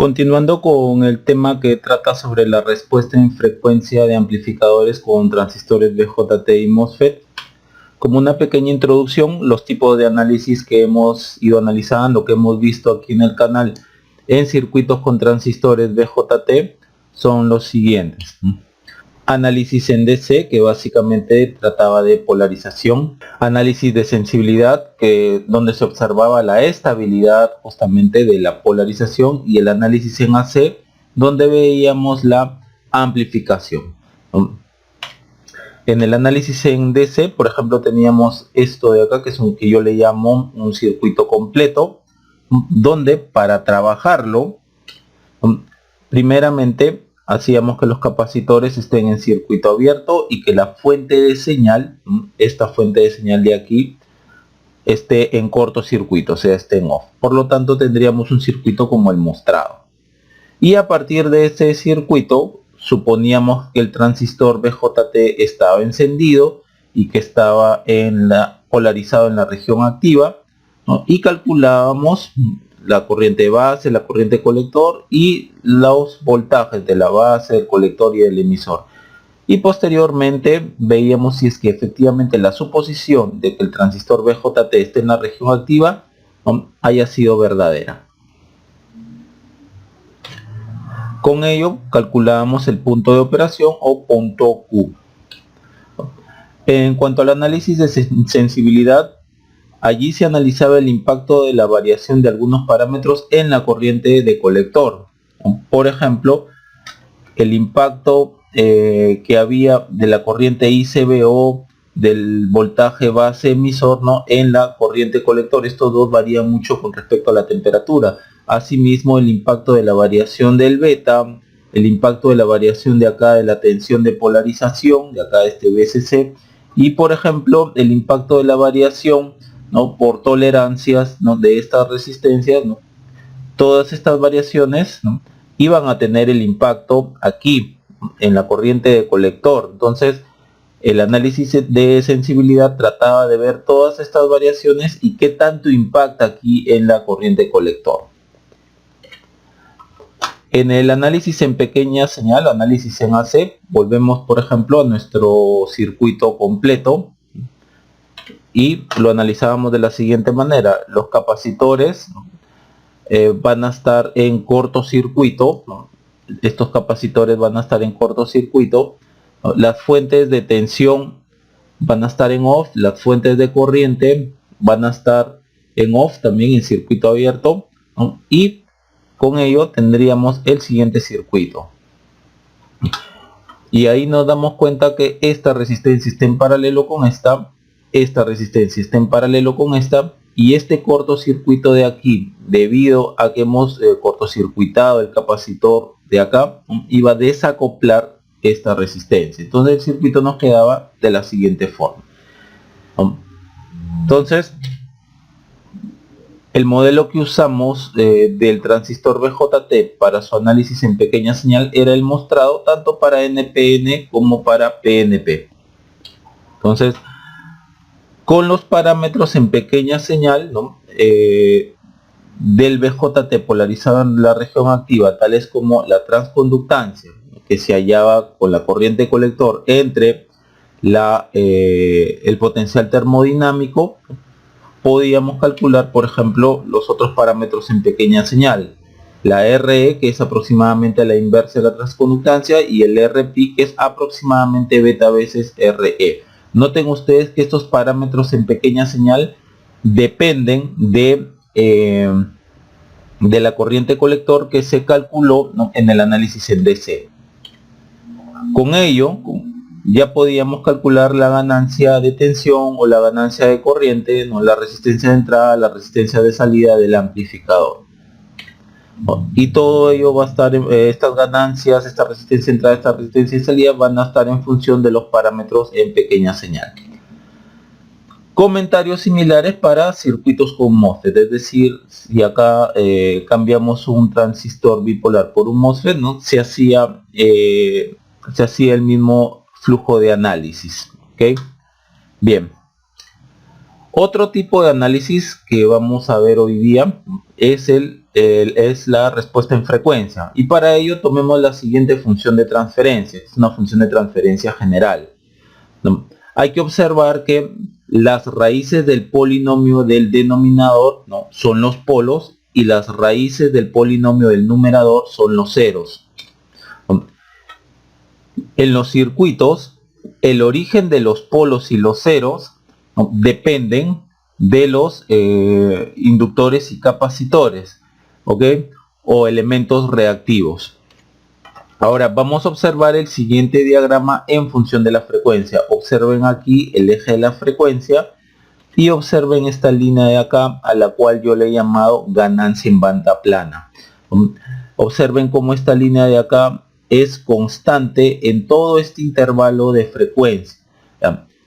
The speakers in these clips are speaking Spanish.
Continuando con el tema que trata sobre la respuesta en frecuencia de amplificadores con transistores BJT y MOSFET, como una pequeña introducción, los tipos de análisis que hemos ido analizando, que hemos visto aquí en el canal en circuitos con transistores BJT son los siguientes. Análisis en DC, que básicamente trataba de polarización. Análisis de sensibilidad, donde se observaba la estabilidad justamente de la polarización. Y el análisis en AC, donde veíamos la amplificación. En el análisis en DC, por ejemplo, teníamos esto de acá, que es un que yo le llamo un circuito completo, donde para trabajarlo, primeramente hacíamos que los capacitores estén en circuito abierto y que la fuente de señal, esta fuente de señal de aquí, esté en cortocircuito, o sea, esté en off. Por lo tanto, tendríamos un circuito como el mostrado. Y a partir de ese circuito, suponíamos que el transistor BJT estaba encendido y que estaba polarizado en la región activa, ¿no? Y calculábamos la corriente base, la corriente colector y los voltajes de la base, del colector y del emisor. Y posteriormente veíamos si es que efectivamente la suposición de que el transistor BJT esté en la región activa, ¿no?, haya sido verdadera. Con ello calculábamos el punto de operación o punto Q. En cuanto al análisis de sensibilidad, allí se analizaba el impacto de la variación de algunos parámetros en la corriente de colector. Por ejemplo, el impacto que había de la corriente ICBO, del voltaje base emisor, ¿no?, en la corriente colector. Estos dos varían mucho con respecto a la temperatura. Asimismo, el impacto de la variación del beta, el impacto de la variación de acá de la tensión de polarización, de acá de este VCC, y por ejemplo, el impacto de la variación, ¿no?, por tolerancias, ¿no?, de estas resistencias, ¿no? Todas estas variaciones, ¿no?, iban a tener el impacto aquí en la corriente de colector. Entonces, el análisis de sensibilidad trataba de ver todas estas variaciones y qué tanto impacta aquí en la corriente colector. En el análisis en pequeña señal, análisis en AC, volvemos por ejemplo a nuestro circuito completo y lo analizábamos de la siguiente manera. Los capacitores van a estar en cortocircuito, ¿no? Estos capacitores van a estar en cortocircuito. Las fuentes de tensión van a estar en off, las fuentes de corriente van a estar en off, también en circuito abierto, ¿no? Y con ello tendríamos el siguiente circuito. Y ahí nos damos cuenta que esta resistencia está en paralelo con esta resistencia está en paralelo con esta, y este cortocircuito de aquí, debido a que hemos cortocircuitado el capacitor de acá, iba a desacoplar esta resistencia. Entonces el circuito nos quedaba de la siguiente forma. Entonces, el modelo que usamos del transistor BJT para su análisis en pequeña señal era el mostrado tanto para NPN como para PNP. Entonces, con los parámetros en pequeña señal, ¿no?, del BJT polarizado en la región activa, tales como la transconductancia que se hallaba con la corriente colector entre el potencial termodinámico, podíamos calcular, por ejemplo, los otros parámetros en pequeña señal. La RE, que es aproximadamente la inversa de la transconductancia, y el RP, que es aproximadamente beta veces RE. Noten ustedes que estos parámetros en pequeña señal dependen de la corriente colector que se calculó, ¿no?, en el análisis en DC. Con ello, ya podíamos calcular la ganancia de tensión o la ganancia de corriente, ¿no?, la resistencia de entrada, la resistencia de salida del amplificador. Y todo ello va a estar, estas ganancias, esta resistencia de entrada, esta resistencia de salida, van a estar en función de los parámetros en pequeña señal. Comentarios similares para circuitos con MOSFET, es decir, si acá cambiamos un transistor bipolar por un MOSFET, ¿no?, se hacía el mismo flujo de análisis. ¿Okay? Bien. Otro tipo de análisis que vamos a ver hoy día es el es la respuesta en frecuencia, y para ello tomemos la siguiente función de transferencia. Es una función de transferencia general, ¿no? Hay que observar que las raíces del polinomio del denominador, ¿no?, son los polos, y las raíces del polinomio del numerador son los ceros. En los circuitos, el origen de los polos y los ceros, ¿no?, dependen de los inductores y capacitores, ¿ok?, o elementos reactivos. Ahora vamos a observar el siguiente diagrama en función de la frecuencia. Observen aquí el eje de la frecuencia y observen esta línea de acá, a la cual yo le he llamado ganancia en banda plana. Observen cómo esta línea de acá es constante en todo este intervalo de frecuencia.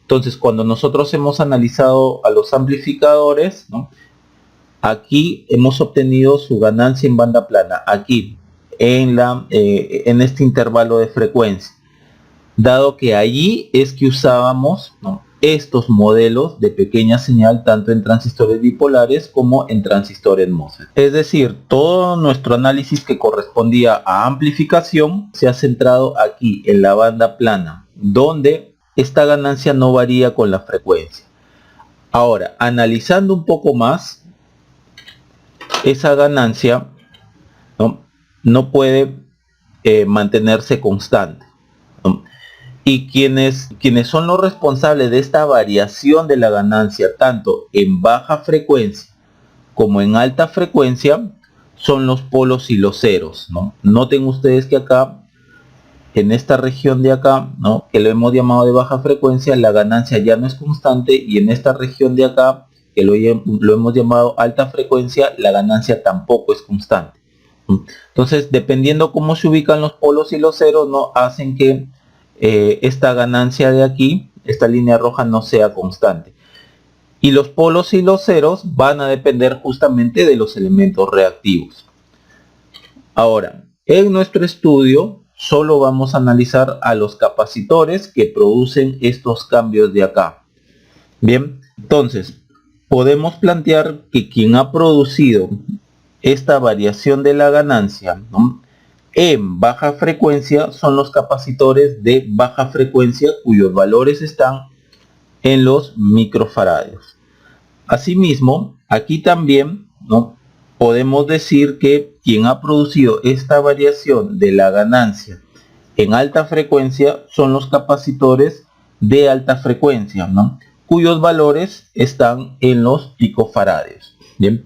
Entonces, cuando nosotros hemos analizado a los amplificadores, ¿no?, aquí hemos obtenido su ganancia en banda plana, aquí en este intervalo de frecuencia, dado que allí es que usábamos, ¿no?, estos modelos de pequeña señal tanto en transistores bipolares como en transistores MOSFET. Es decir, todo nuestro análisis que correspondía a amplificación se ha centrado aquí en la banda plana, donde esta ganancia no varía con la frecuencia. Ahora, analizando un poco más, esa ganancia no puede mantenerse constante, ¿no? Y quienes son los responsables de esta variación de la ganancia tanto en baja frecuencia como en alta frecuencia son los polos y los ceros, ¿no? Noten ustedes que acá, en esta región de acá, ¿no?, que lo hemos llamado de baja frecuencia, la ganancia ya no es constante, y en esta región de acá, que lo hemos llamado alta frecuencia, la ganancia tampoco es constante. Entonces, dependiendo cómo se ubican los polos y los ceros, ¿no?, hacen que esta ganancia de aquí, esta línea roja, no sea constante. Y los polos y los ceros van a depender justamente de los elementos reactivos. Ahora, en nuestro estudio solo vamos a analizar a los capacitores que producen estos cambios de acá. Bien, entonces podemos plantear que quien ha producido esta variación de la ganancia, ¿no?, en baja frecuencia son los capacitores de baja frecuencia, cuyos valores están en los microfaradios. Asimismo, aquí también, ¿no?, podemos decir que quien ha producido esta variación de la ganancia en alta frecuencia son los capacitores de alta frecuencia, ¿no?, cuyos valores están en los picofaradios. Bien.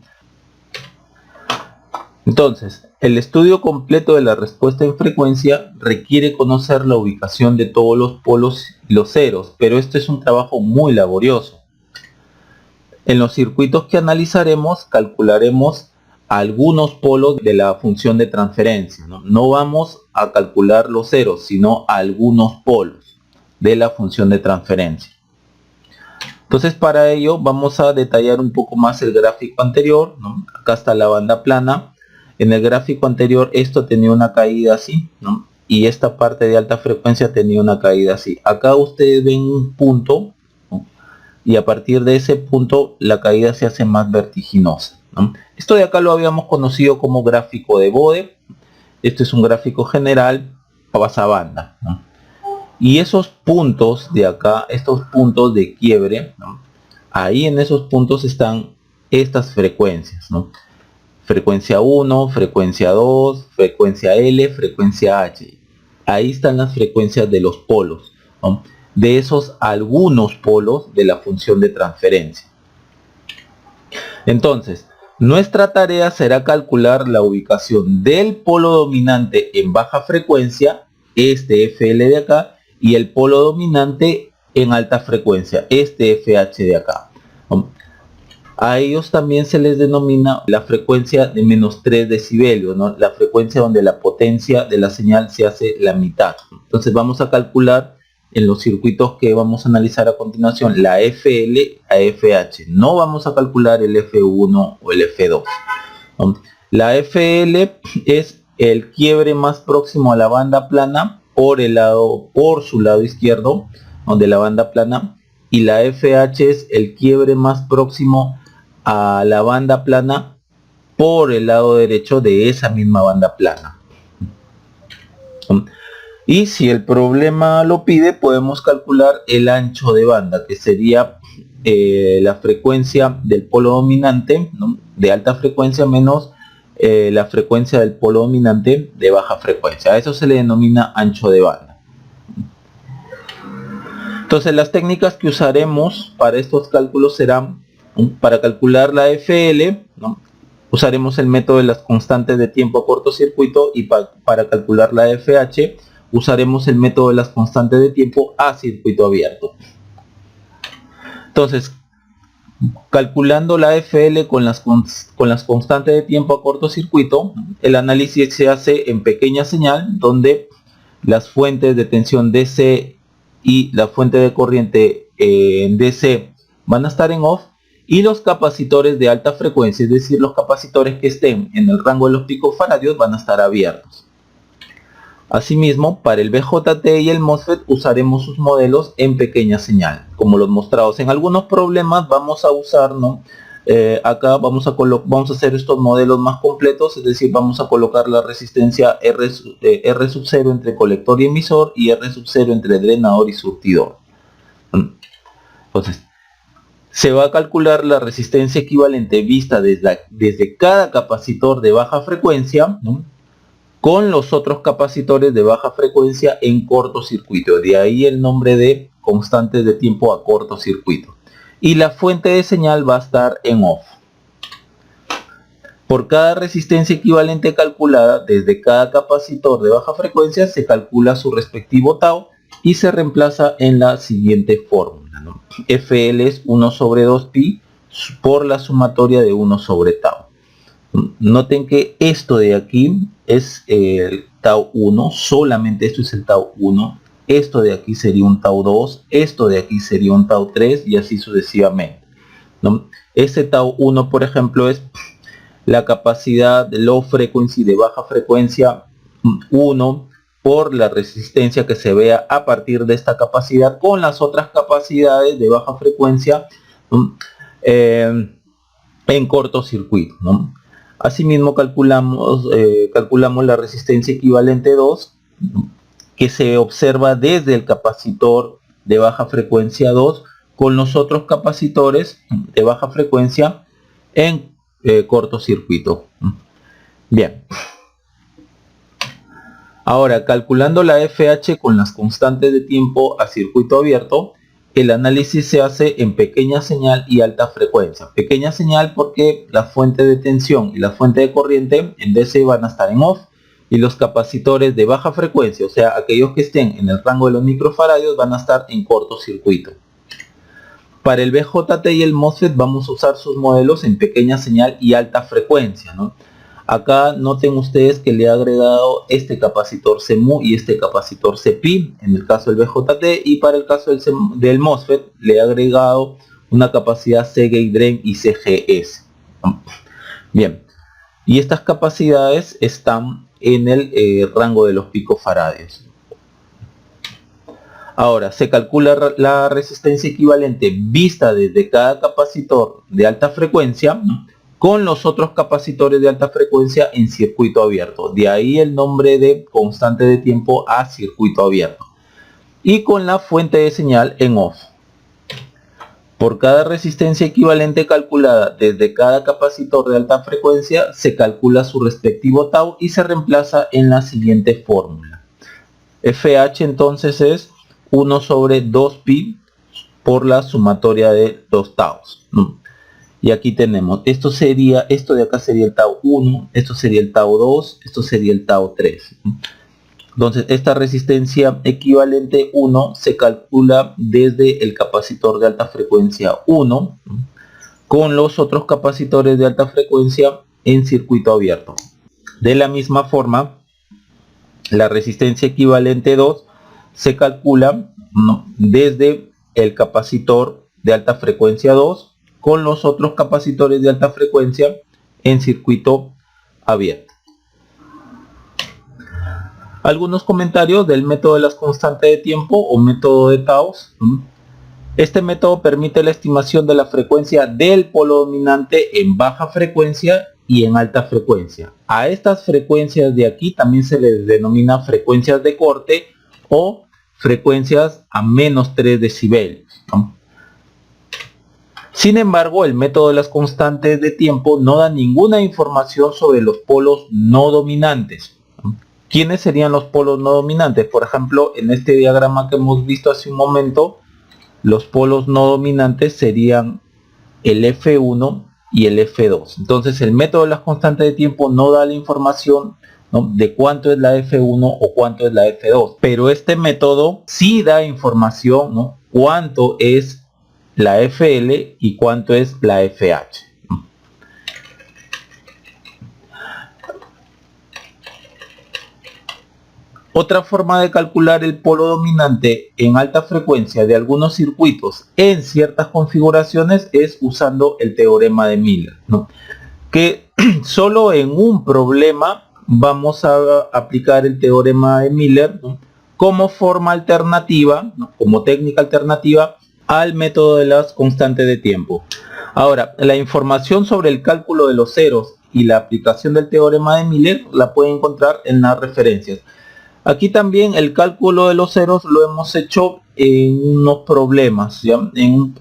Entonces, el estudio completo de la respuesta en frecuencia requiere conocer la ubicación de todos los polos y los ceros, pero esto es un trabajo muy laborioso. En los circuitos que analizaremos, calcularemos algunos polos de la función de transferencia, ¿no? No vamos a calcular los ceros, sino algunos polos de la función de transferencia. Entonces, para ello vamos a detallar un poco más el gráfico anterior, ¿no? Acá está la banda plana. En el gráfico anterior esto tenía una caída así, ¿no?, y esta parte de alta frecuencia tenía una caída así. Acá ustedes ven un punto, ¿no?, y a partir de ese punto la caída se hace más vertiginosa, ¿no? Esto de acá lo habíamos conocido como gráfico de Bode. Este es un gráfico general a base banda, ¿no? Y esos puntos de acá, estos puntos de quiebre, ¿no?, ahí en esos puntos están estas frecuencias, ¿no? Frecuencia 1, frecuencia 2, frecuencia L, frecuencia H. Ahí están las frecuencias de los polos, ¿no?, de esos algunos polos de la función de transferencia. Entonces, nuestra tarea será calcular la ubicación del polo dominante en baja frecuencia, este FL de acá, y el polo dominante en alta frecuencia, este FH de acá. A ellos también se les denomina la frecuencia de menos 3 decibelios, ¿no?, la frecuencia donde la potencia de la señal se hace la mitad. Entonces vamos a calcular en los circuitos que vamos a analizar a continuación la FL a FH. No vamos a calcular el F1 o el F2. La FL es el quiebre más próximo a la banda plana por su lado izquierdo, donde la banda plana, y la FH es el quiebre más próximo a la banda plana por el lado derecho de esa misma banda plana. Y si el problema lo pide, podemos calcular el ancho de banda, que sería la frecuencia del polo dominante, ¿no?, de alta frecuencia menos la frecuencia del polo dominante de baja frecuencia. A eso se le denomina ancho de banda. Entonces las técnicas que usaremos para estos cálculos serán, para calcular la FL, ¿no?, usaremos el método de las constantes de tiempo a cortocircuito, y para calcular la FH usaremos el método de las constantes de tiempo a circuito abierto. Entonces, calculando la FL con las constantes de tiempo a cortocircuito, el análisis se hace en pequeña señal, donde las fuentes de tensión DC y la fuente de corriente en DC van a estar en off, y los capacitores de alta frecuencia, es decir, los capacitores que estén en el rango de los picofaradios, van a estar abiertos. Asimismo, para el BJT y el MOSFET usaremos sus modelos en pequeña señal, como los mostrados. En algunos problemas vamos a usar, ¿no?, acá vamos a hacer estos modelos más completos, es decir, vamos a colocar la resistencia R sub 0 entre colector y emisor, y R sub 0 entre drenador y surtidor. Entonces, se va a calcular la resistencia equivalente vista desde cada capacitor de baja frecuencia, ¿no?, con los otros capacitores de baja frecuencia en cortocircuito. De ahí el nombre de constantes de tiempo a cortocircuito. Y la fuente de señal va a estar en off. Por cada resistencia equivalente calculada desde cada capacitor de baja frecuencia, se calcula su respectivo tau y se reemplaza en la siguiente fórmula, ¿no? FL es 1 sobre 2pi por la sumatoria de 1 sobre tau. Noten que esto de aquí es el tau 1, solamente esto es el tau 1, esto de aquí sería un tau 2, esto de aquí sería un tau 3 y así sucesivamente, ¿no? Este tau 1, por ejemplo, es la capacidad de low frequency, de baja frecuencia 1, por la resistencia que se vea a partir de esta capacidad con las otras capacidades de baja frecuencia en cortocircuito, ¿no? Asimismo calculamos la resistencia equivalente 2, que se observa desde el capacitor de baja frecuencia 2 con los otros capacitores de baja frecuencia en cortocircuito. Bien. Ahora, calculando la FH con las constantes de tiempo a circuito abierto, el análisis se hace en pequeña señal y alta frecuencia. Pequeña señal porque la fuente de tensión y la fuente de corriente en DC van a estar en off, y los capacitores de baja frecuencia, o sea, aquellos que estén en el rango de los microfaradios, van a estar en cortocircuito. Para el BJT y el MOSFET vamos a usar sus modelos en pequeña señal y alta frecuencia, ¿no? Acá noten ustedes que le he agregado este capacitor CMU y este capacitor CPI en el caso del BJT, y para el caso del MOSFET le he agregado una capacidad C-Gate Drain y CGS. Bien, y estas capacidades están en el rango de los picofaradios. Ahora, se calcula la resistencia equivalente vista desde cada capacitor de alta frecuencia, ¿no?, con los otros capacitores de alta frecuencia en circuito abierto. De ahí el nombre de constante de tiempo a circuito abierto. Y con la fuente de señal en off. Por cada resistencia equivalente calculada desde cada capacitor de alta frecuencia, se calcula su respectivo tau y se reemplaza en la siguiente fórmula. FH entonces es 1 sobre 2pi por la sumatoria de los taus, ¿no? Y aquí tenemos, esto de acá sería el tau 1, esto sería el tau 2, esto sería el tau 3. Entonces esta resistencia equivalente 1 se calcula desde el capacitor de alta frecuencia 1 con los otros capacitores de alta frecuencia en circuito abierto. De la misma forma, la resistencia equivalente 2 se calcula, ¿no?, desde el capacitor de alta frecuencia 2 con los otros capacitores de alta frecuencia en circuito abierto. Algunos comentarios del método de las constantes de tiempo o método de taus. Este método permite la estimación de la frecuencia del polo dominante en baja frecuencia y en alta frecuencia. A estas frecuencias de aquí también se les denomina frecuencias de corte o frecuencias a menos 3 decibelios, ¿no? Sin embargo, el método de las constantes de tiempo no da ninguna información sobre los polos no dominantes. ¿Quiénes serían los polos no dominantes? Por ejemplo, en este diagrama que hemos visto hace un momento, los polos no dominantes serían el F1 y el F2. Entonces el método de las constantes de tiempo no da la información, ¿no?, de cuánto es la F1 o cuánto es la F2. Pero este método sí da información, ¿no?, cuánto es la FL y cuánto es la FH. Otra forma de calcular el polo dominante en alta frecuencia de algunos circuitos en ciertas configuraciones es usando el teorema de Miller, ¿no?, que solo en un problema vamos a aplicar el teorema de Miller, ¿no?, como forma alternativa, ¿no?, como técnica alternativa al método de las constantes de tiempo. Ahora, la información sobre el cálculo de los ceros y la aplicación del teorema de Miller la pueden encontrar en las referencias. Aquí también el cálculo de los ceros lo hemos hecho en unos problemas, ¿ya?,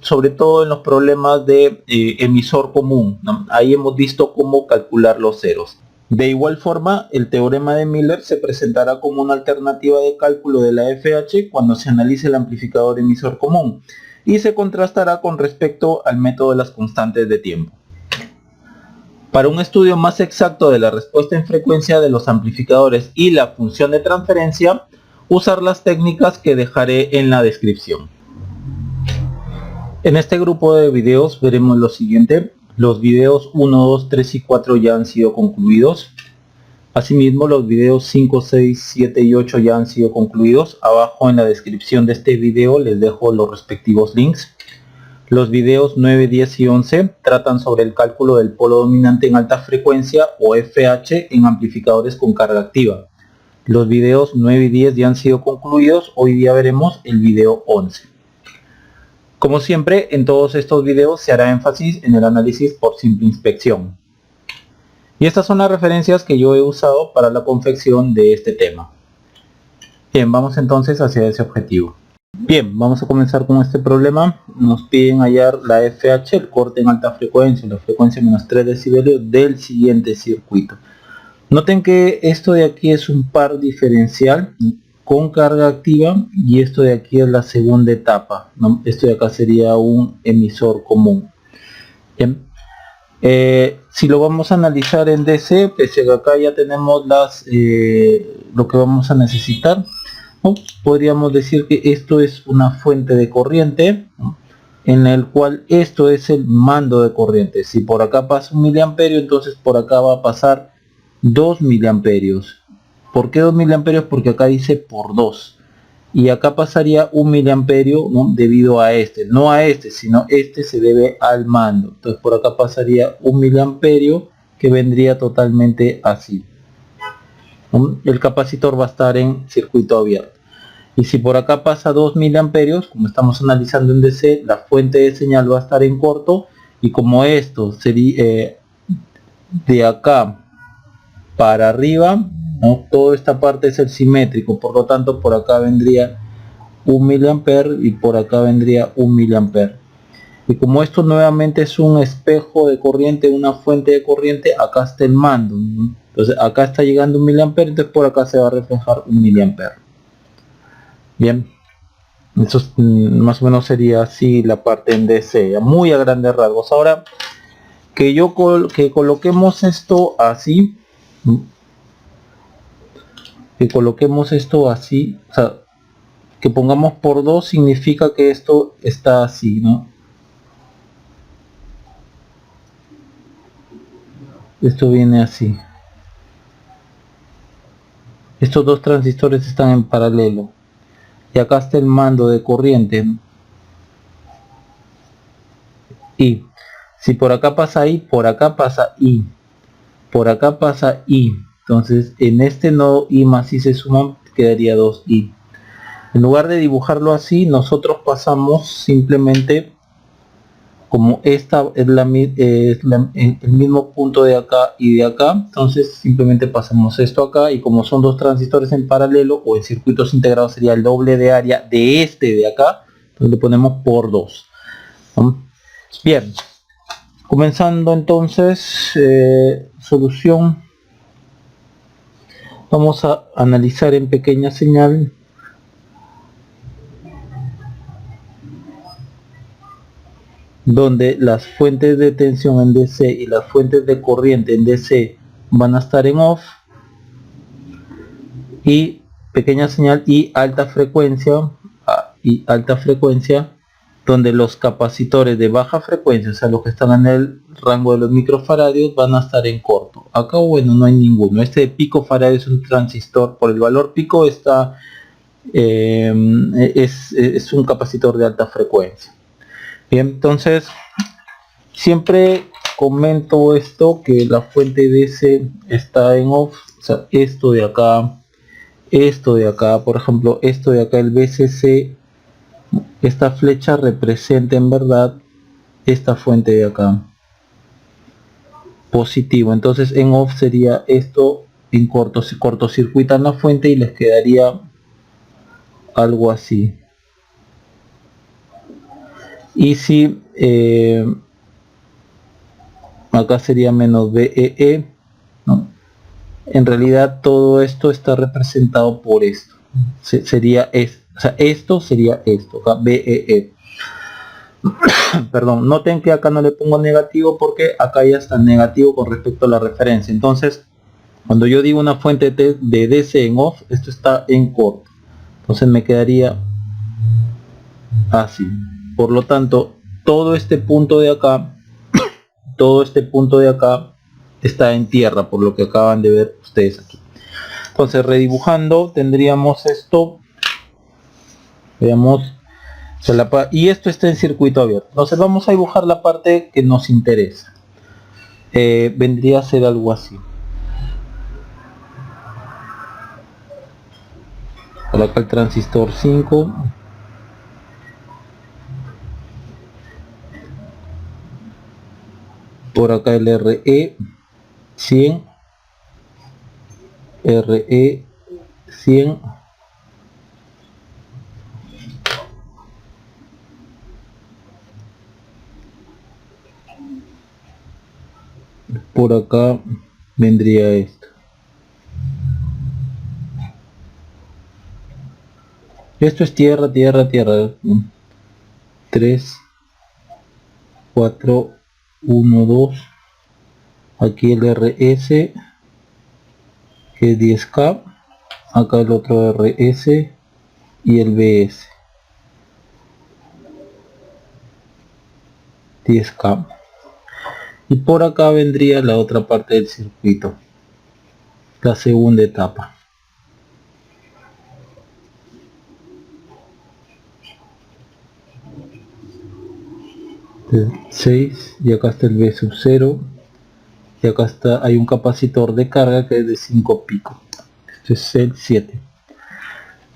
sobre todo en los problemas de emisor común, ¿no? Ahí hemos visto cómo calcular los ceros. De igual forma, el teorema de Miller se presentará como una alternativa de cálculo de la FH cuando se analice el amplificador emisor común y se contrastará con respecto al método de las constantes de tiempo. Para un estudio más exacto de la respuesta en frecuencia de los amplificadores y la función de transferencia, usar las técnicas que dejaré en la descripción. En este grupo de videos veremos lo siguiente. Los videos 1, 2, 3 y 4 ya han sido concluidos. Asimismo, los videos 5, 6, 7 y 8 ya han sido concluidos. Abajo en la descripción de este video les dejo los respectivos links. Los videos 9, 10 y 11 tratan sobre el cálculo del polo dominante en alta frecuencia o FH en amplificadores con carga activa. Los videos 9 y 10 ya han sido concluidos. Hoy día veremos el video 11. Como siempre, en todos estos videos se hará énfasis en el análisis por simple inspección. Y estas son las referencias que yo he usado para la confección de este tema. Bien, vamos entonces hacia ese objetivo. Bien, vamos a comenzar con este problema. Nos piden hallar la FH, el corte en alta frecuencia, la frecuencia menos 3 decibelios del siguiente circuito. Noten que esto de aquí es un par diferencial con carga activa y esto de aquí es la segunda etapa, ¿no? Esto de acá sería un emisor común. Bien. Si lo vamos a analizar en DC, pese a que acá ya tenemos lo que vamos a necesitar, ¿no?, podríamos decir que esto es una fuente de corriente, ¿no?, en el cual esto es el mando de corriente. Si por acá pasa 1 miliamperio, entonces por acá va a pasar 2 miliamperios. ¿Por qué 2 miliamperios? Porque acá dice por 2. Y acá pasaría 1 miliamperio, ¿no?, debido a este. No a este, sino este se debe al mando. Entonces por acá pasaría 1 miliamperio que vendría totalmente así. El capacitor va a estar en circuito abierto. Y si por acá pasa 2 miliamperios, como estamos analizando en DC, la fuente de señal va a estar en corto. Y como esto sería de acá para arriba, ¿no?, toda esta parte es el simétrico, por lo tanto por acá vendría 1 miliamper y por acá vendría 1 miliamper. Y como esto nuevamente es un espejo de corriente, una fuente de corriente, acá está el mando, ¿no? Entonces acá está llegando 1 miliamper, entonces por acá se va a reflejar 1 miliamper. Bien, eso más o menos sería así la parte en DC, muy a grandes rasgos. Ahora que coloquemos esto así, o sea, que pongamos por 2 significa que esto está así, ¿no? Esto viene así. Estos dos transistores están en paralelo. Y acá está el mando de corriente, ¿no? Y si por acá pasa I, por acá pasa I, por acá pasa I. Entonces en este nodo I más I se suman, quedaría 2I. En lugar de dibujarlo así, nosotros pasamos simplemente como esta es el mismo punto de acá y de acá, entonces simplemente pasamos esto acá, y como son dos transistores en paralelo o en circuitos integrados sería el doble de área de este de acá, entonces le ponemos por 2. Bien, comenzando entonces, solución. Vamos a analizar en pequeña señal donde las fuentes de tensión en DC y las fuentes de corriente en DC van a estar en off, y pequeña señal y alta frecuencia, donde los capacitores de baja frecuencia, o sea los que están en el rango de los microfaradios, van a estar en corto. Acá bueno, no hay ninguno. Este de picofaradio es un transistor, por el valor pico está es un capacitor de alta frecuencia. Bien, entonces siempre comento esto, que la fuente DC está en off, o sea, esto de acá, por ejemplo, esto de acá, el VCC, esta flecha representa en verdad esta fuente de acá, positivo. Entonces en off sería esto, en cortocircuitan la fuente y les quedaría algo así. Y si acá sería menos VEE, ¿no? En realidad todo esto está representado por esto. Sería esto, o sea, esto sería esto, acá VEE. Perdón, noten que acá no le pongo negativo porque acá ya está negativo con respecto a la referencia. Entonces, cuando yo digo una fuente de DC en off, esto está en corto. Entonces me quedaría así. Por lo tanto, todo este punto de acá está en tierra, por lo que acaban de ver ustedes aquí. Entonces, redibujando, tendríamos esto, veamos, y esto está en circuito abierto. Entonces vamos a dibujar la parte que nos interesa. Vendría a ser algo así. Por acá el transistor 5. Por acá el RE 100, RE 100, por acá vendría esto. Esto es tierra, 3, 4, 1, 2. Aquí el RS, que es 10K. Acá el otro RS y el BS, 10K. Y por acá vendría la otra parte del circuito, la segunda etapa. 6, y acá está el B sub 0, y acá está, hay un capacitor de carga que es de 5 pico. Este es el 7.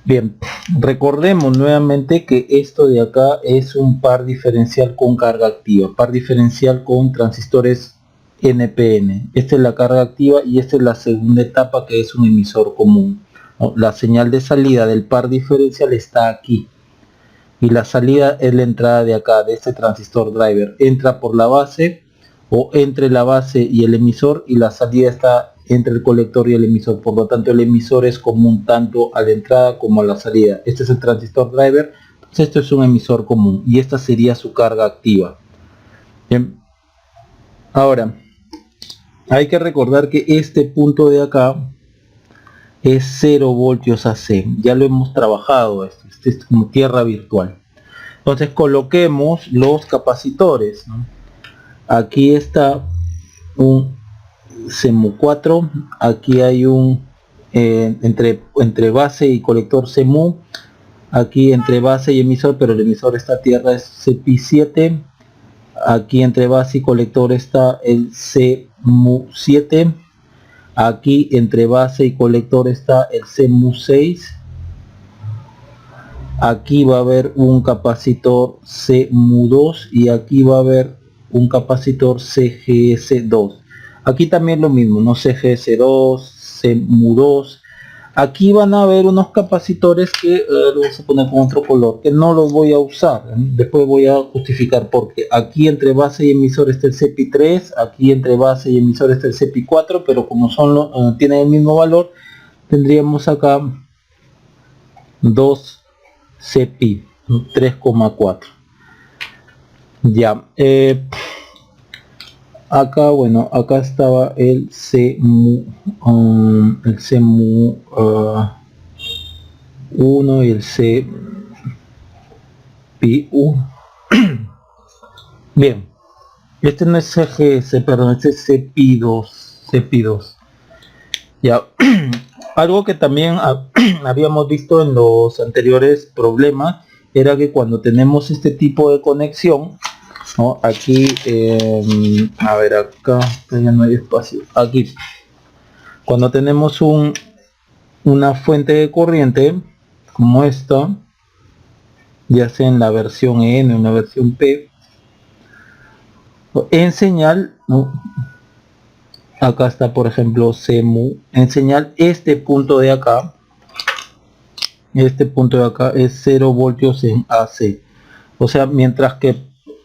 Bien, recordemos nuevamente que esto de acá es un par diferencial con carga activa, par diferencial con transistores NPN. Esta es la carga activa y esta es la segunda etapa, que es un emisor común, ¿no? La señal de salida del par diferencial está aquí, y la salida es la entrada de acá, de este transistor driver. Entra por la base o entre la base y el emisor, y la salida está entre el colector y el emisor. Por lo tanto, el emisor es común tanto a la entrada como a la salida. Este es el transistor driver, entonces esto es un emisor común y esta sería su carga activa. Bien. Ahora, hay que recordar que este punto de acá es 0 voltios AC. Ya lo hemos trabajado, esto es como tierra virtual. Entonces coloquemos los capacitores, ¿no? Aquí está un CEMU 4, aquí hay un entre base y colector CEMU, aquí entre base y emisor, pero el emisor está a tierra, es CPI 7, aquí entre base y colector está el CEMU 7, aquí entre base y colector está el CEMU 6, aquí va a haber un capacitor CMU2 y aquí va a haber un capacitor CGS2. Aquí también lo mismo, no CGS2, CMU2. Aquí van a haber unos capacitores que lo vamos a poner con otro color, que no los voy a usar. Después voy a justificar porque aquí entre base y emisor está el CPI3, aquí entre base y emisor está el CPI4, pero como son tienen el mismo valor, tendríamos acá 2 CPI 3,4. Ya, acá, bueno, acá estaba el CMU, el CMU 1 y el CPI1. Bien, este no es CGS, perdón, este es CPI2. Ya, algo que también habíamos visto en los anteriores problemas era que cuando tenemos este tipo de conexión, ¿no? Aquí, a ver, acá ya no hay espacio. Aquí, cuando tenemos una fuente de corriente como esta, ya sea en la versión N o en la versión P, en señal, ¿no? Acá está por ejemplo CMU, en señal este punto de acá es 0 voltios en AC. O sea, mientras que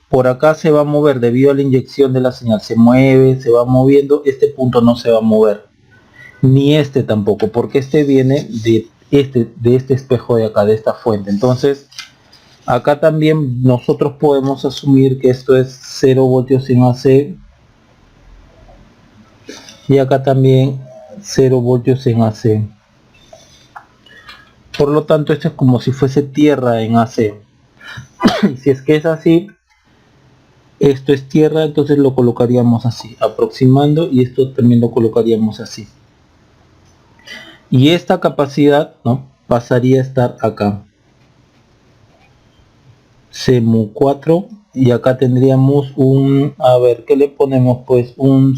por acá se va a mover debido a la inyección de la señal, se mueve, se va moviendo, este punto no se va a mover, ni este tampoco, porque este viene de este espejo de acá, de esta fuente. Entonces acá también nosotros podemos asumir que esto es 0 voltios en AC y acá también 0 voltios en AC. Por lo tanto, esto es como si fuese tierra en AC. Si es que es así, esto es tierra, entonces lo colocaríamos así, aproximando, y esto también lo colocaríamos así. Y esta capacidad, ¿no?, pasaría a estar acá. CMU4, y acá tendríamos a ver, ¿qué le ponemos? Pues un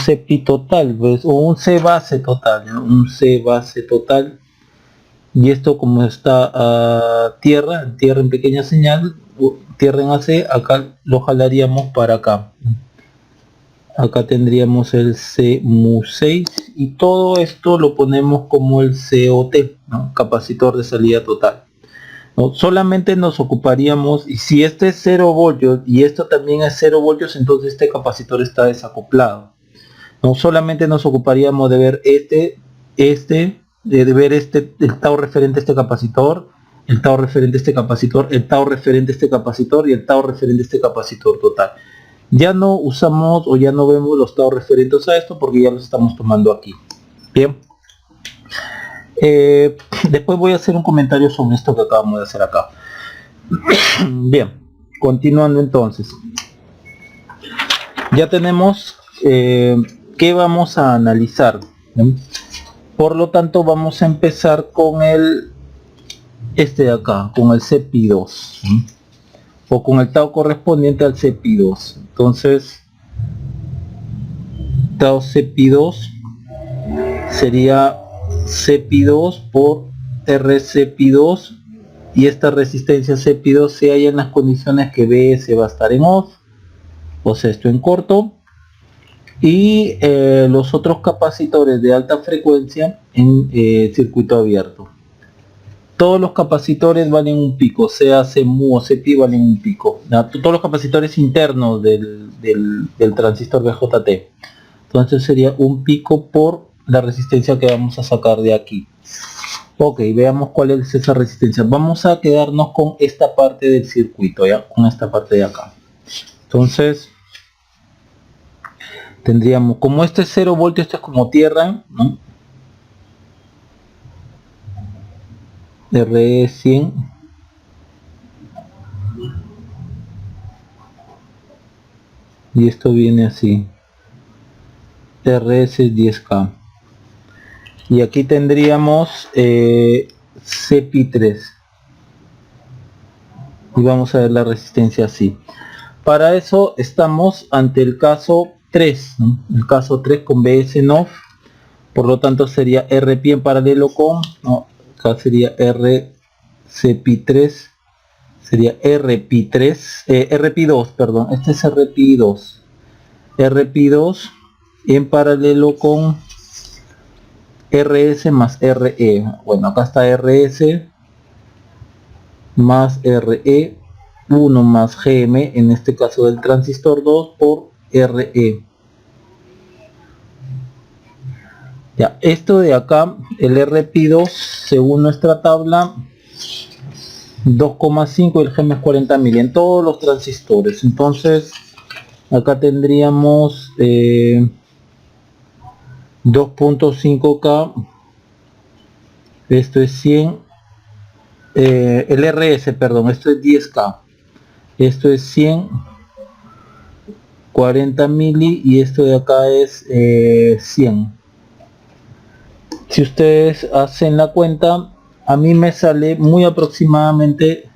CPI total, pues, o un C base total, ¿no? Un C base total. Y esto como está tierra en pequeña señal, tierra en AC, acá lo jalaríamos para acá. Acá tendríamos el CMU6 y todo esto lo ponemos como el COT, ¿no?, capacitor de salida total. ¿No? Solamente nos ocuparíamos, y si este es 0 voltios y esto también es 0 voltios, entonces este capacitor está desacoplado. No solamente nos ocuparíamos de ver de ver el tau referente a este capacitor, el tau referente a este capacitor, el tau referente a este capacitor y el tau referente a este capacitor total. Ya no usamos o ya no vemos los tau referentes a esto porque ya los estamos tomando aquí. Bien. Después voy a hacer un comentario sobre esto que acabamos de hacer acá. Bien, continuando entonces. Ya tenemos qué vamos a analizar. Por lo tanto, vamos a empezar con este de acá, con el CPI2, o con el tau correspondiente al CPI2. Entonces, tau CPI2 sería CPI2 por RCPI2, y esta resistencia CPI2 se halla en las condiciones que BS va a estar en off, o sea, esto en corto, y los otros capacitores de alta frecuencia en circuito abierto. Todos los capacitores valen un pico, sea CMU o CPI valen un pico. Todos los capacitores internos del transistor BJT. Entonces sería un pico por la resistencia que vamos a sacar de aquí. Ok, veamos cuál es esa resistencia. Vamos a quedarnos con esta parte del circuito, ya, con esta parte de acá. Entonces tendríamos, como este es 0 voltios, esto es como tierra, ¿no?, RE100, y esto viene así, RS10K, y aquí tendríamos CPI3, y vamos a ver la resistencia así. Para eso estamos ante el caso 3, ¿no?, el caso 3 con BS en off. Por lo tanto sería RP en paralelo con, ¿no?, acá sería RCP3, sería RP2, perdón, este es RP2 en paralelo con RS más RE. Bueno, acá está RS más RE, 1 más GM, en este caso del transistor 2 por RE. Ya, esto de acá, el RP2, según nuestra tabla, 2,5 y el GM es 40.000 en todos los transistores. Entonces, acá tendríamos 2.5K, esto es 100, el RS, perdón, esto es 10K, esto es 100, 40 mili y esto de acá es 100. Si ustedes hacen la cuenta, a mí me sale muy aproximadamente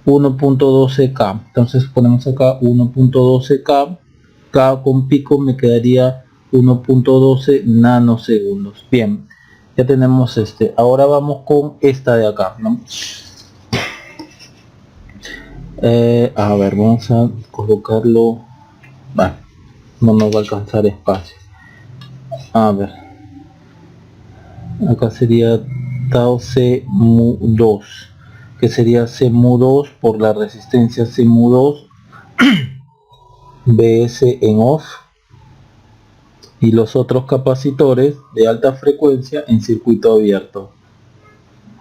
1.12K. Entonces ponemos acá 1.12K, K con pico me quedaría 1.12 nanosegundos. Bien, ya tenemos este. Ahora vamos con esta de acá, ¿no? A ver, vamos a colocarlo. Vale, no nos va a alcanzar espacio. A ver, acá sería tau C mu 2, que sería C mu 2 por la resistencia C mu 2 BS en off, y los otros capacitores de alta frecuencia en circuito abierto.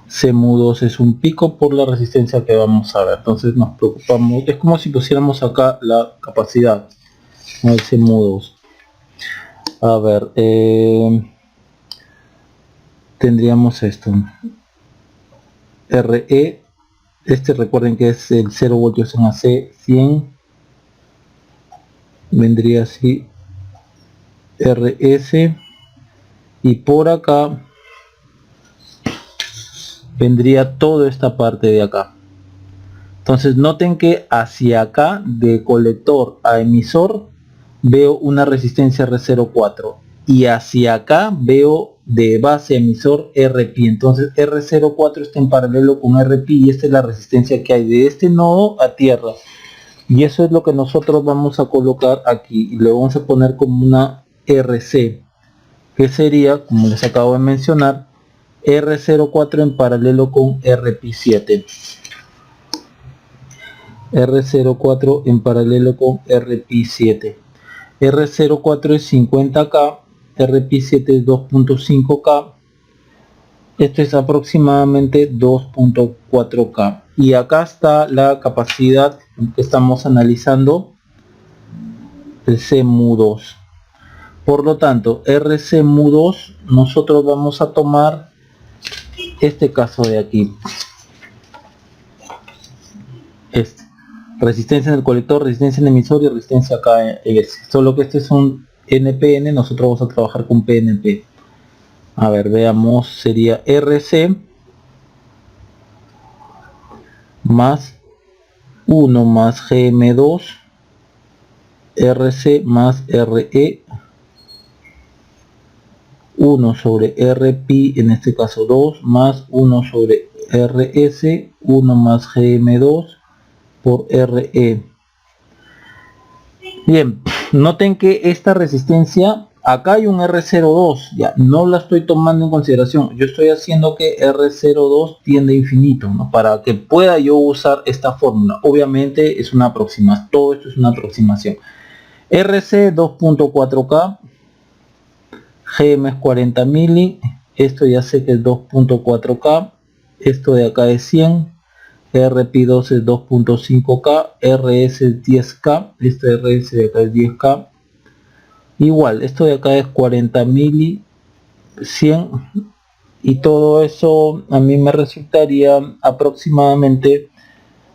C mu 2 es un pico por la resistencia que vamos a ver. Entonces nos preocupamos, es como si pusiéramos acá la capacidad, ¿no? El C mu 2. A ver, tendríamos esto, RE, este recuerden que es el 0 voltios en AC, 100, vendría así RS, y por acá vendría toda esta parte de acá. Entonces noten que hacia acá, de colector a emisor, veo una resistencia R04, y hacia acá veo de base a emisor RP. Entonces R04 está en paralelo con RP y esta es la resistencia que hay de este nodo a tierra, y eso es lo que nosotros vamos a colocar aquí, y lo vamos a poner como una RC, que sería, como les acabo de mencionar, R04 en paralelo con RP7. R04 en paralelo con RP7. R04 es 50K, RP7 es 2.5K, esto es aproximadamente 2.4K. Y acá está la capacidad que estamos analizando, el C mu 2. Por lo tanto, RC mu 2, nosotros vamos a tomar este caso de aquí. Este. Resistencia en el colector, resistencia en el emisor y resistencia acá en este. Solo que este es un NPN, nosotros vamos a trabajar con PNP. A ver, veamos, sería RC más 1 más GM2, RC más RE, 1 sobre RP, en este caso 2, más 1 sobre RS, 1 más GM2 por RE. Bien, noten que esta resistencia, acá hay un R02, ya no la estoy tomando en consideración, yo estoy haciendo que R02 tiende a infinito, ¿no? Para que pueda yo usar esta fórmula. Obviamente es una aproximación, todo esto es una aproximación. RC 2.4K, GM es 40 mili, esto ya sé que es 2.4K, esto de acá es 100, RP2 es 2.5K, RS es 10K, este RS de acá es 10K, igual, esto de acá es 40 mili, 100, y todo eso a mí me resultaría aproximadamente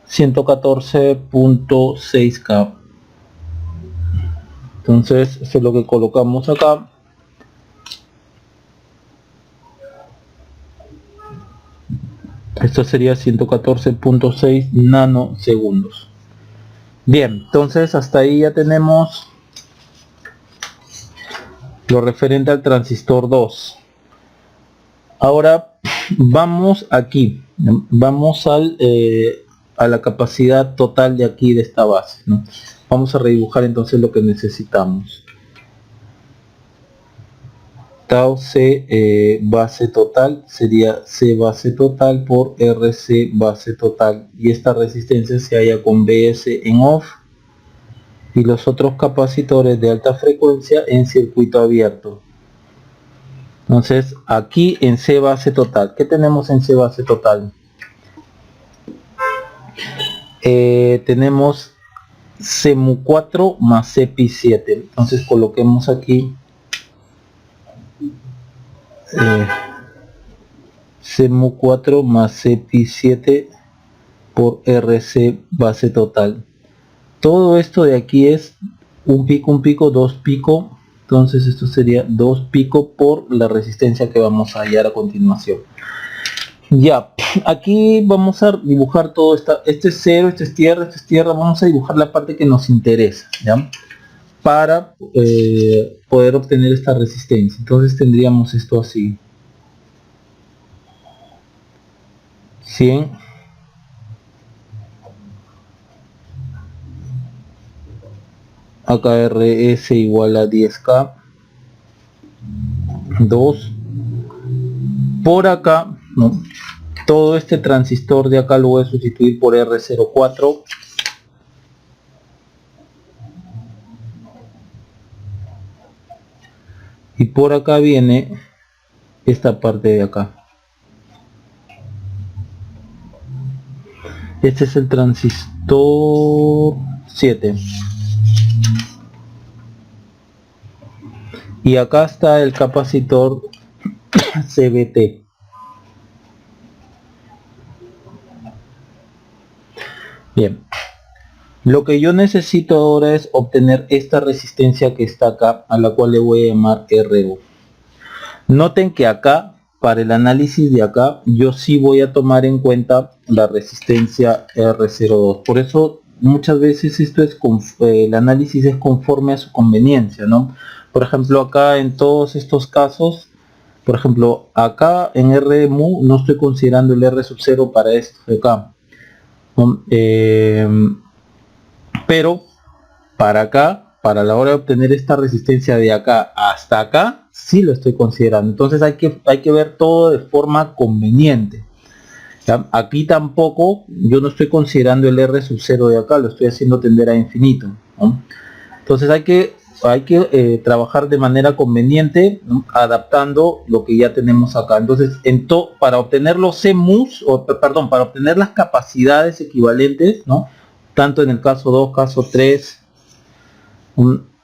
114.6K. Entonces eso es lo que colocamos acá. Esto sería 114.6 nanosegundos. Bien, entonces hasta ahí ya tenemos lo referente al transistor 2. Ahora vamos aquí, vamos a la capacidad total de aquí de esta base, ¿no? Vamos a redibujar entonces lo que necesitamos. Tau C base total sería C base total por RC base total, y esta resistencia se halla con BS en off y los otros capacitores de alta frecuencia en circuito abierto. Entonces aquí en C base total, ¿qué tenemos en C base total? Tenemos CMU4 más CPI7, entonces coloquemos aquí CMU4 más CPI7 por RC base total. Todo esto de aquí es un pico, dos picos, entonces esto sería 2 picos por la resistencia que vamos a hallar a continuación. Ya, aquí vamos a dibujar todo este es cero, este es tierra, vamos a dibujar la parte que nos interesa, ¿ya? Para poder obtener esta resistencia. Entonces tendríamos esto así. 100 AKRS igual a 10K 2 por acá, ¿no? Todo este transistor de acá lo voy a sustituir por R04 y por acá viene esta parte de acá. Este es el transistor 7 y acá está el capacitor CBT. Bien, lo que yo necesito ahora es obtener esta resistencia que está acá, a la cual le voy a llamar RO. Noten que acá, para el análisis de acá, yo sí voy a tomar en cuenta la resistencia R02. Por eso muchas veces esto es el análisis es conforme a su conveniencia, ¿no? Por ejemplo, acá en todos estos casos, por ejemplo, acá en RMU no estoy considerando el R0 para esto de acá. Pero para acá, para la hora de obtener esta resistencia de acá hasta acá, sí lo estoy considerando. Entonces hay que ver todo de forma conveniente, ¿ya? Aquí tampoco, yo no estoy considerando el R0 de acá, lo estoy haciendo tender a infinito, ¿no? Entonces hay que trabajar de manera conveniente, ¿no? Adaptando lo que ya tenemos acá. Entonces para obtener los CMUs, para obtener las capacidades equivalentes, ¿no? Tanto en el caso 2, caso 3,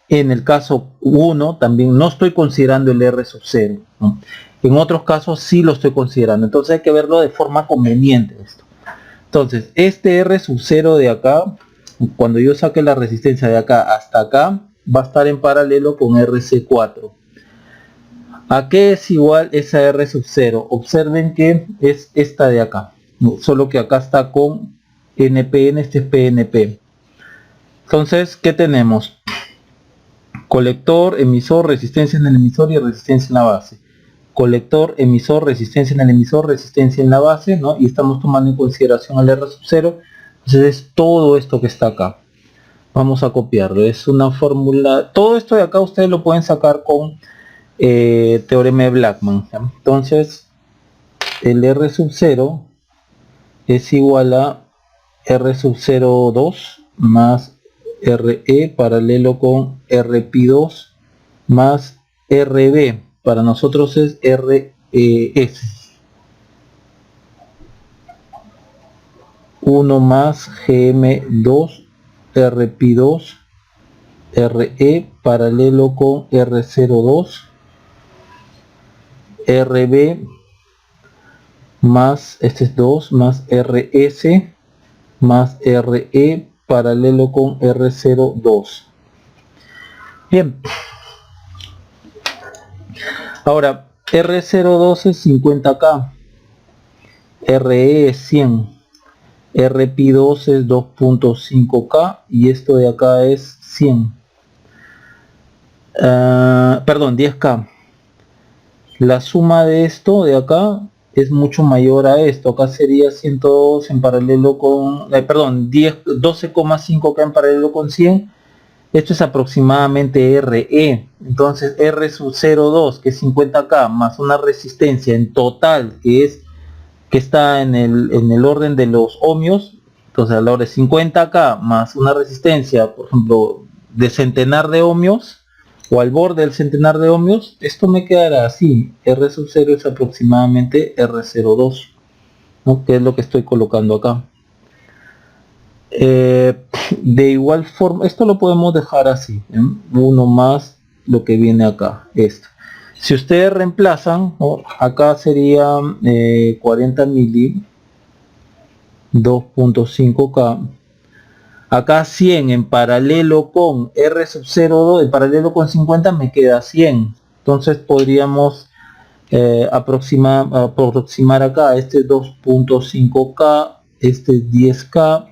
en el caso 1 también no estoy considerando el R0, ¿no? En otros casos sí lo estoy considerando. Entonces hay que verlo de forma conveniente esto. Entonces este R0 de acá, cuando yo saque la resistencia de acá hasta acá, va a estar en paralelo con RC4. ¿A qué es igual esa R0? Observen que es esta de acá, ¿no? Solo que acá está con NPN, este es PNP. Entonces, ¿qué tenemos? Colector, emisor, resistencia en el emisor y resistencia en la base. Colector, emisor, resistencia en el emisor, resistencia en la base, ¿no? Y estamos tomando en consideración el R0. Entonces es todo esto que está acá. Vamos a copiarlo. Es una fórmula. Todo esto de acá ustedes lo pueden sacar con teorema de Blackman, ¿ya? Entonces el R0 es igual a R02 más RE paralelo con RP2 más RB. Para nosotros es RS. 1 más GM2 RP2 RE paralelo con R02 RB más, este es 2 más RS más RE paralelo con R02. Bien, ahora R02 es 50K, RE es 100, RP2 es 2.5K y esto de acá es 100. Perdón, 10K. La suma de esto de acá es mucho mayor a esto. Acá sería 102 en paralelo con, perdón, 12,5K en paralelo con 100. Esto es aproximadamente RE. Entonces R sub 0,2, que es 50K, más una resistencia en total que está en el orden de los ohmios. Entonces a la hora de 50K más una resistencia, por ejemplo, de centenar de ohmios, o al borde del centenar de ohmios, esto me quedará así. R sub 0 es aproximadamente R02, ¿no? Que es lo que estoy colocando acá. De igual forma, esto lo podemos dejar así, ¿eh? Uno más lo que viene acá, esto. Si ustedes reemplazan, ¿no? Acá sería 40 mili, 2.5K. Acá 100 en paralelo con R sub 0,2, en paralelo con 50 me queda 100. Entonces podríamos aproximar acá este 2.5K, este 10K.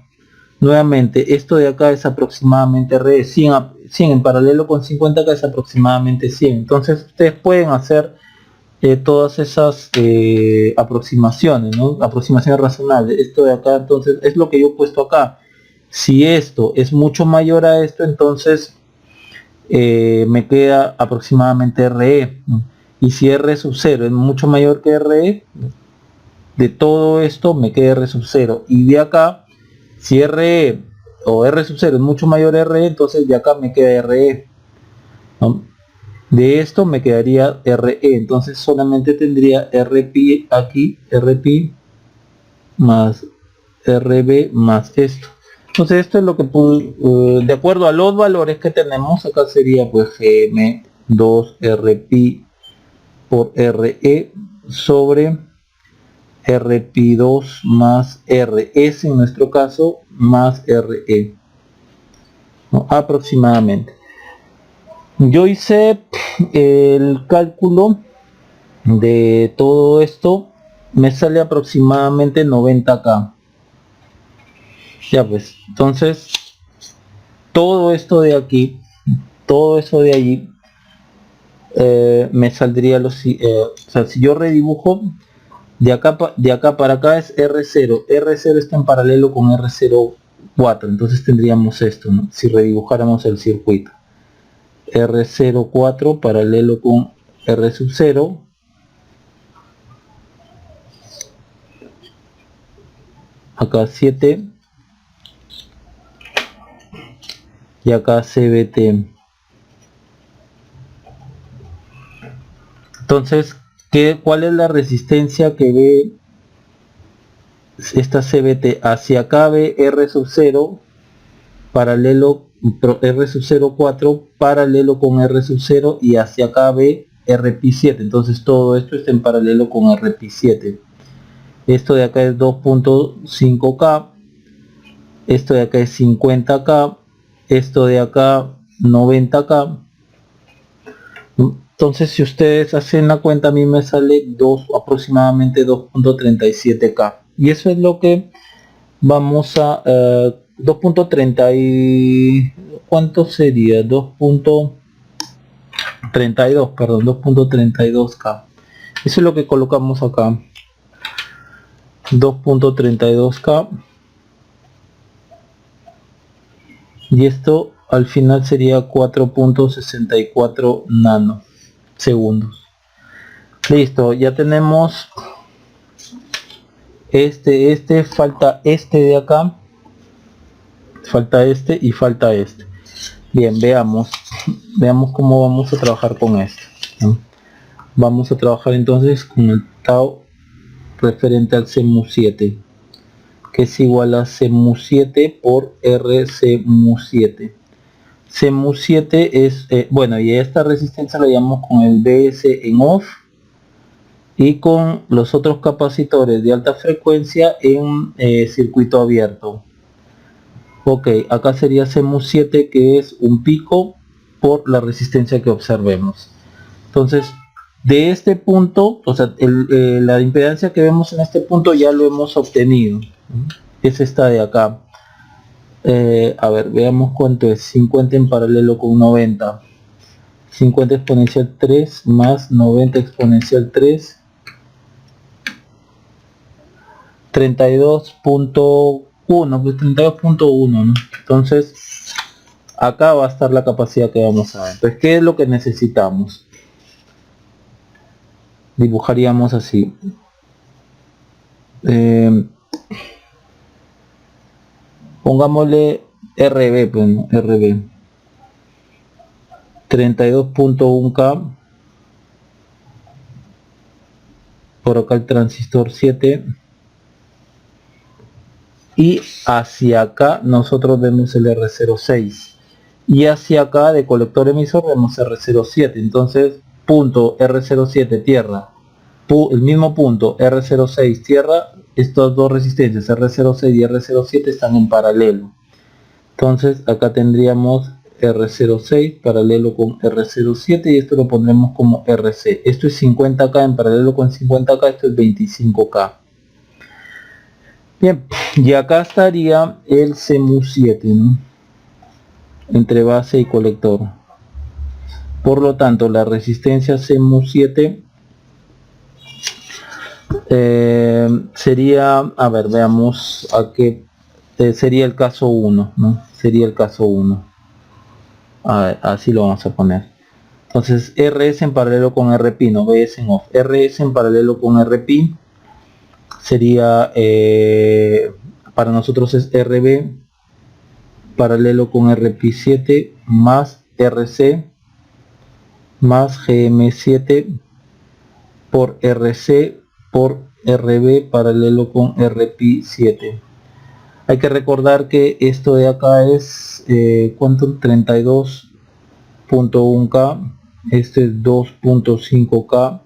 Nuevamente, esto de acá es aproximadamente R, 100 en paralelo con 50K es aproximadamente 100. Entonces ustedes pueden hacer todas esas aproximaciones, ¿no? Aproximaciones razonables. Esto de acá, entonces, es lo que yo he puesto acá. Si esto es mucho mayor a esto, entonces me queda aproximadamente RE, ¿no? Y si R sub 0 es mucho mayor que RE, de todo esto me queda R sub 0. Y de acá, si RE o R sub 0 es mucho mayor a RE, entonces de acá me queda RE, ¿no? De esto me quedaría RE, entonces solamente tendría RP aquí, RP más RB más esto. Entonces esto es lo que de acuerdo a los valores que tenemos acá sería pues GM 2RP por RE sobre RP2 más RS en nuestro caso más RE, ¿no? Aproximadamente. Yo hice el cálculo de todo esto, me sale aproximadamente 90K. Ya pues, entonces todo esto de aquí, todo eso de allí, me saldría o sea, si yo redibujo de acá para acá es R0, R0 está en paralelo con R04, entonces tendríamos esto, ¿no? Si redibujáramos el circuito, R04 paralelo con R sub 0, acá 7 y acá CBT. Entonces, ¿cuál es la resistencia que ve esta CBT? Hacia acá ve R sub 0 paralelo, R sub 04 paralelo con R sub 0 y hacia acá ve RP7. Entonces todo esto está en paralelo con RP7. Esto de acá es 2.5K, esto de acá es 50K, esto de acá 90K. Entonces si ustedes hacen la cuenta, a mí me sale aproximadamente 2.37K, y eso es lo que vamos a 2.30 y ¿cuánto sería? 2.32, perdón, 2.32K. Eso es lo que colocamos acá, 2.32K, y esto al final sería 4.64 nanosegundos. Listo, ya tenemos falta este de acá, falta este y falta este. Bien, veamos cómo vamos a trabajar con esto, ¿no? Vamos a trabajar entonces con el tau referente al CMU7, que es igual a CMU7 por RCMU7. CMU7 es, bueno, y esta resistencia la llamamos con el BS en off, y con los otros capacitores de alta frecuencia en circuito abierto. Ok, acá sería CMU7, que es un pico por la resistencia que observemos. Entonces, de este punto, o sea, la impedancia que vemos en este punto ya lo hemos obtenido. Es esta de acá. A ver, veamos cuánto es. 50 en paralelo con 90. 50 exponencial 3 más 90 exponencial 3 32.1, pues 32.1, ¿no? Entonces acá va a estar la capacidad que vamos a ver. Entonces, ¿qué es lo que necesitamos? Dibujaríamos así. Pongámosle RB, pues, ¿no? RB 32.1K, por acá el transistor 7, y hacia acá nosotros vemos el R06, y hacia acá de colector emisor vemos R07. Entonces punto R07 tierra, el mismo punto R06 tierra, estas dos resistencias R06 y R07 están en paralelo. Entonces acá tendríamos R06 paralelo con R07, y esto lo pondremos como RC. Esto es 50K en paralelo con 50K, esto es 25K. Bien, y acá estaría el CMU7, ¿no? Entre base y colector. Por lo tanto, la resistencia CMU7 sería, a ver, veamos a qué sería el caso 1, ¿no? Sería el caso 1. A ver, así lo vamos a poner. Entonces RS en paralelo con RP, no BS en off. RS en paralelo con RP sería, para nosotros es RB paralelo con RP7 más RC más GM7 por RC por RB paralelo con RP7. Hay que recordar que esto de acá es ¿cuánto? 32.1K, este es 2.5K,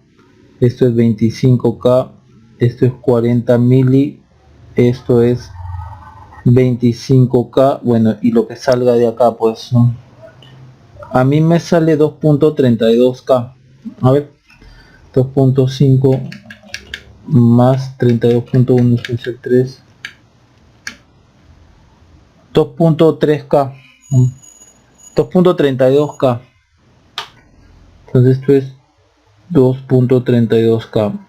esto es 25K, esto es 40 mili, esto es 25K, bueno, y lo que salga de acá, pues, ¿no? A mí me sale 2.32K. A ver, 2.5 más 32.1 es el 3, 2.3K, 2.32K. Entonces esto es 2.32K.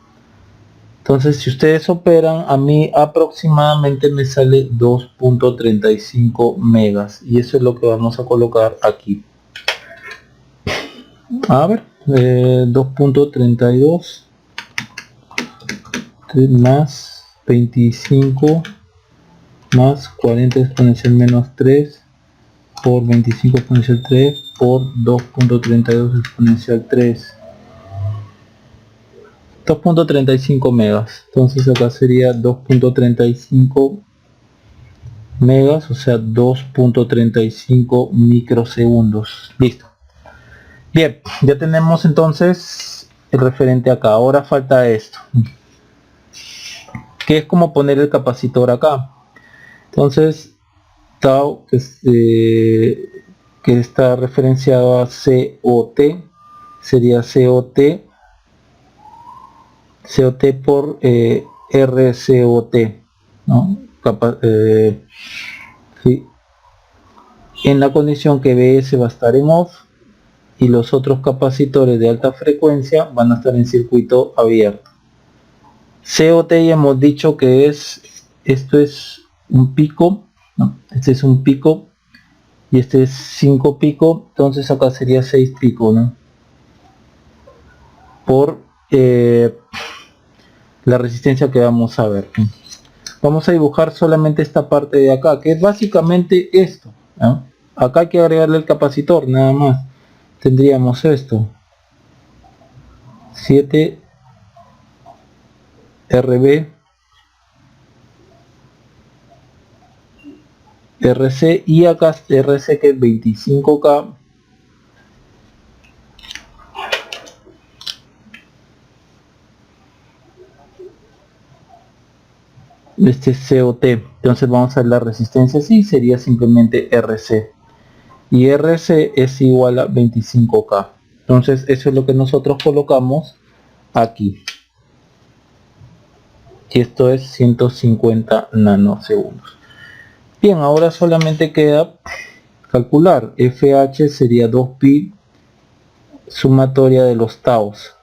Entonces si ustedes operan, a mí aproximadamente me sale 2.35 megas, y eso es lo que vamos a colocar aquí. A ver, 2.32 más 25 más 40 exponencial menos 3 por 25 exponencial 3 por 2.32 exponencial 3, 2.35 megas. Entonces acá sería 2.35 megas, o sea 2.35 microsegundos. Listo. Bien, ya tenemos entonces el referente acá. Ahora falta esto, que es como poner el capacitor acá. Entonces tau, que está referenciado a COT, sería COT por RCOT, ¿no? Sí. En la condición que BS va a estar en off y los otros capacitores de alta frecuencia van a estar en circuito abierto. COT ya hemos dicho que esto es un pico, ¿no? Este es un pico y este es 5 pico, entonces acá sería 6 pico, ¿no? Por la resistencia que vamos a ver. Vamos a dibujar solamente esta parte de acá, que es básicamente esto, ¿no? Acá hay que agregarle el capacitor, nada más. Tendríamos esto, 7 RB RC, y acá RC que es 25K, este es COT. Entonces vamos a ver la resistencia, así sería simplemente RC, y RC es igual a 25K. Entonces eso es lo que nosotros colocamos aquí, y esto es 150 nanosegundos. Bien, ahora solamente queda calcular. FH sería 2pi sumatoria de los taus,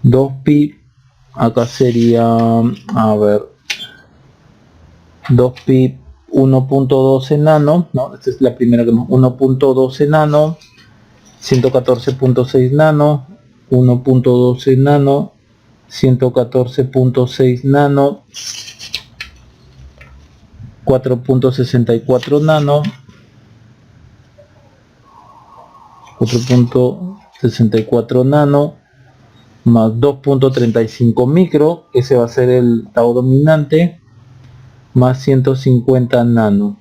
2pi acá sería, a ver, 2pi 1.12 nano, ¿no? Esta es la primera que 1.12 nano, 114.6 nano, 1.12 nano, 114.6 nano, 4.64 nano, 4.64 nano, más 2.35 micro, ese va a ser el tau dominante, más 150 nano.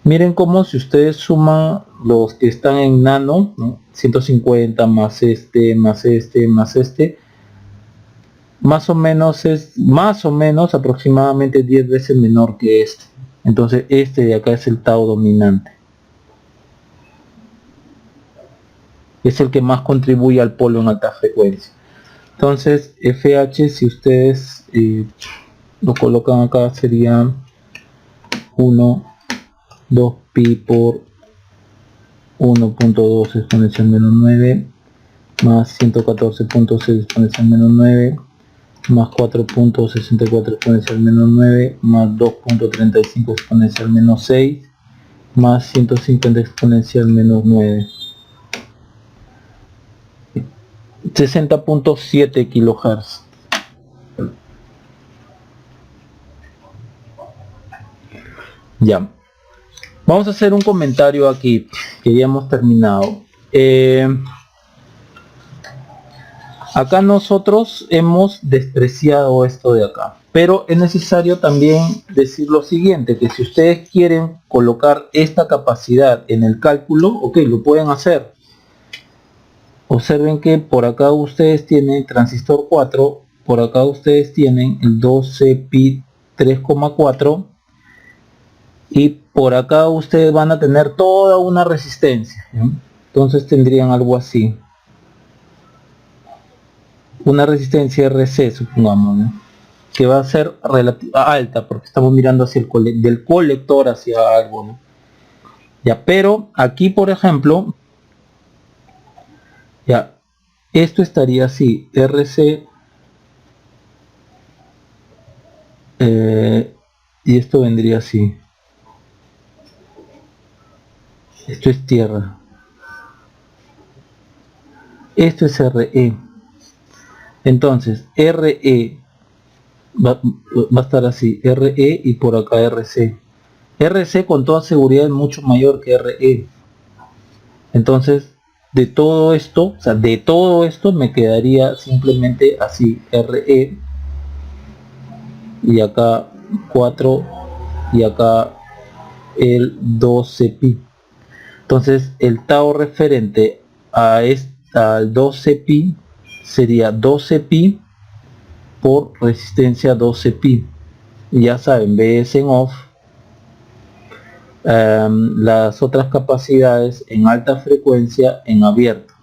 Miren cómo si ustedes suman los que están en nano, ¿no? 150 más este, más este, más este, más o menos es aproximadamente 10 veces menor que este. Entonces este de acá es el tau dominante. Es el que más contribuye al polo en alta frecuencia. Entonces FH, si ustedes lo colocan acá, sería 2pi por 1.2 exponencial menos 9 más 114.6 exponencial menos 9 más 4.64 exponencial menos 9 más 2.35 exponencial menos 6 más 150 exponencial menos 9, 60.7 kilohertz. Ya, vamos a hacer un comentario aquí que ya hemos terminado. Acá nosotros hemos despreciado esto de acá, pero es necesario también decir lo siguiente, que si ustedes quieren colocar esta capacidad en el cálculo, ok, lo pueden hacer. Observen que por acá ustedes tienen transistor 4, por acá ustedes tienen el 12pi 3,4 y por acá ustedes van a tener toda una resistencia, ¿sí? Entonces tendrían algo así, una resistencia RC, supongamos, ¿no? Que va a ser alta porque estamos mirando hacia el del colector hacia algo, ¿no? Ya, pero aquí por ejemplo, ya, esto estaría así, RC, y esto vendría así, esto es tierra, esto es RE. Entonces RE va a estar así, RE y por acá RC. RC con toda seguridad es mucho mayor que RE. Entonces de todo esto, o sea, de todo esto me quedaría simplemente así, RE y acá 4 y acá el 12pi. Entonces el tau referente a al 12pi sería 12pi por resistencia 12pi. Y ya saben, BS en off, las otras capacidades en alta frecuencia en abierto.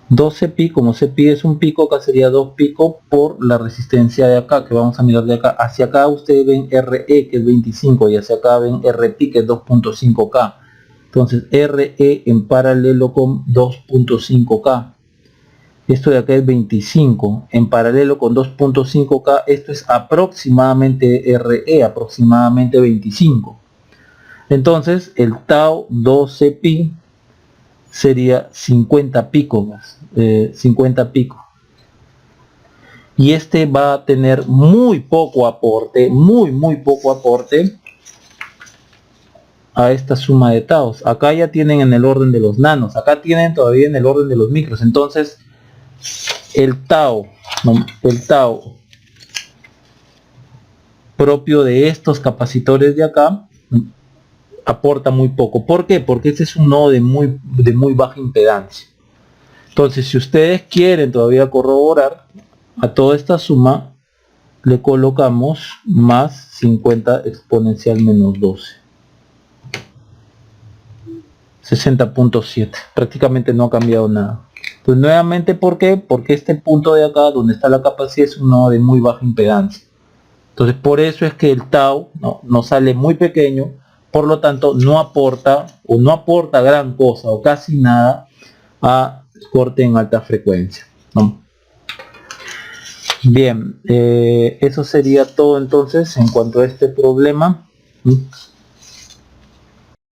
12pi, como se pide es un pico, acá sería 2 picos por la resistencia de acá, que vamos a mirar de acá. Hacia acá ustedes ven RE, que es 25, y hacia acá ven RP, que es 2.5K. Entonces RE en paralelo con 2.5K. Esto de acá es 25, en paralelo con 2.5K, esto es aproximadamente RE, aproximadamente 25. Entonces el tau 12pi sería 50 picos más, 50 picos. Y este va a tener muy poco aporte, muy poco aporte a esta suma de taus. Acá ya tienen en el orden de los nanos, acá tienen todavía en el orden de los micros. Entonces el tau propio de estos capacitores de acá aporta muy poco. ¿Por qué? Porque este es un nodo de muy baja impedancia. Entonces si ustedes quieren todavía corroborar, a toda esta suma le colocamos más 50 exponencial menos 12, 60.7. prácticamente no ha cambiado nada. Pues nuevamente, ¿por qué? Porque este punto de acá donde está la capacidad es un nodo de muy baja impedancia. Entonces por eso es que el tau no sale muy pequeño, por lo tanto no aporta gran cosa o casi nada a corte en alta frecuencia, ¿no? Bien, eso sería todo entonces en cuanto a este problema.